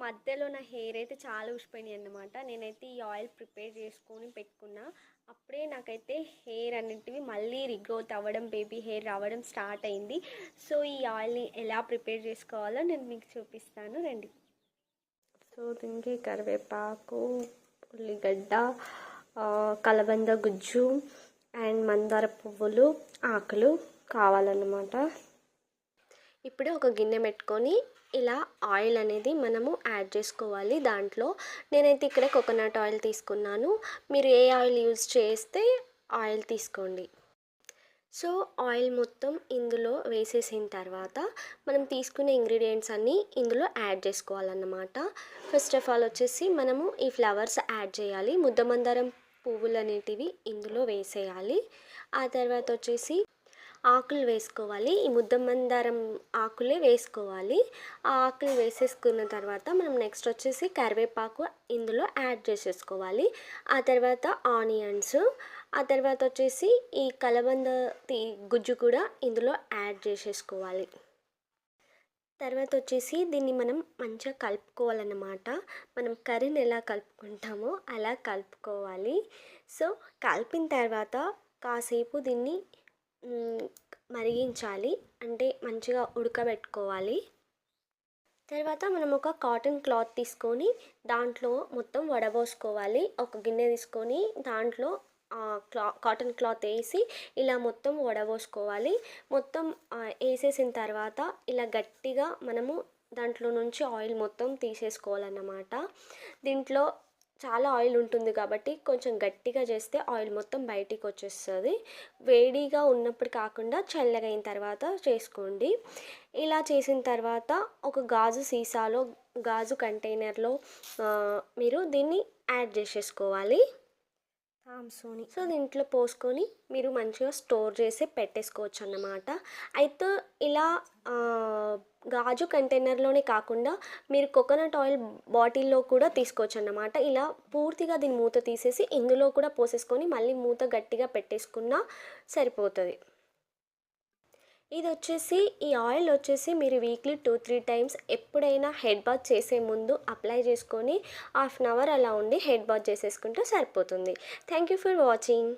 మధ్యలో నా హెయిర్ అయితే చాలా ఊసిపోయినాయి అన్నమాట. నేనైతే ఈ ఆయిల్ ప్రిపేర్ చేసుకొని పెట్టుకున్నా. అప్పుడే నాకైతే హెయిర్ అనేటివి మళ్ళీ రీగ్రోత్ అవ్వడం, బేబీ హెయిర్ రావడం స్టార్ట్ అయింది. సో ఈ ఆయిల్ని ఎలా ప్రిపేర్ చేసుకోవాలో నేను మీకు చూపిస్తాను రండి. సో దీనికి కరివేపాకు, ఉల్లిగడ్డ, కలబంద గుజ్జు అండ్ మందార పువ్వులు ఆకులు కావాలన్నమాట. ఇప్పుడు ఒక గిన్నె పెట్టుకొని ఇలా ఆయిల్ అనేది మనము యాడ్ చేసుకోవాలి. దాంట్లో నేనైతే ఇక్కడ కోకోనట్ ఆయిల్ తీసుకున్నాను. మీరు ఏ ఆయిల్ యూజ్ చేస్తే ఆయిల్ తీసుకోండి. సో ఆయిల్ మొత్తం ఇందులో వేసేసిన తర్వాత మనం తీసుకునే ఇంగ్రీడియంట్స్ అన్నీ ఇందులో యాడ్ చేసుకోవాలన్నమాట. ఫస్ట్ ఆఫ్ ఆల్ వచ్చేసి మనము ఈ ఫ్లవర్స్ యాడ్ చేయాలి. ముద్దమందారం పువ్వులు అనేటివి ఇందులో వేసేయాలి. ఆ తర్వాత వచ్చేసి ఆకులు వేసుకోవాలి. ఈ ముద్దమందారం ఆకులే వేసుకోవాలి. ఆ ఆకులు వేసేసుకున్న తర్వాత మనం నెక్స్ట్ వచ్చేసి కరివేపాకు ఇందులో యాడ్ చేసేసుకోవాలి. ఆ తర్వాత ఆనియన్స్, ఆ తర్వాత వచ్చేసి ఈ కలబంద గుజ్జు కూడా ఇందులో యాడ్ చేసేసుకోవాలి. తర్వాత వచ్చేసి దీన్ని మనం మంచిగా కలుపుకోవాలన్నమాట. మనం కర్రీని ఎలా కలుపుకుంటామో అలా కలుపుకోవాలి. సో కలిపిన తర్వాత కాసేపు దీన్ని మరిగించాలి, అంటే మంచిగా ఉడకబెట్టుకోవాలి. తర్వాత మనం ఒక కాటన్ క్లాత్ తీసుకొని దాంట్లో మొత్తం వడబోసుకోవాలి. ఒక గిన్నె తీసుకొని దాంట్లో కాటన్ క్లాత్ వేసి ఇలా మొత్తం వడబోసుకోవాలి. మొత్తం వేసేసిన తర్వాత ఇలా గట్టిగా మనము దాంట్లో నుంచి ఆయిల్ మొత్తం తీసేసుకోవాలన్నమాట. దీంట్లో చాలా ఆయిల్ ఉంటుంది కాబట్టి కొంచెం గట్టిగా చేస్తే ఆయిల్ మొత్తం బయటికి వచ్చేస్తుంది. వేడిగా ఉన్నప్పుడు కాకుండా చల్లగా అయిన తర్వాత చేసుకోండి. ఇలా చేసిన తర్వాత ఒక గాజు సీసాలో, గాజు కంటైనర్లో మీరు దీన్ని యాడ్ చేసేసుకోవాలి. సో దీంట్లో పోసుకొని మీరు మంచిగా స్టోర్ చేసి పెట్టేసుకోవచ్చు అన్నమాట. అయితే ఇలా గాజు కంటైనర్లోనే కాకుండా మీరు కోకోనట్ ఆయిల్ బాటిల్లో కూడా తీసుకోవచ్చు అన్నమాట. ఇలా పూర్తిగా దీని మూత తీసేసి ఇందులో కూడా పోసేసుకొని మళ్ళీ మూత గట్టిగా పెట్టేసుకున్నా సరిపోతుంది. ఇది వచ్చేసి ఈ ఆయిల్ వచ్చేసి మీరు వీక్లీ 2-3 టైమ్స్ ఎప్పుడైనా హెడ్ బాత్ చేసే ముందు అప్లై చేసుకొని హాఫ్ అన్ అవర్ అలా ఉండి హెడ్ బాత్ చేసేసుకుంటే సరిపోతుంది. Thank you for watching.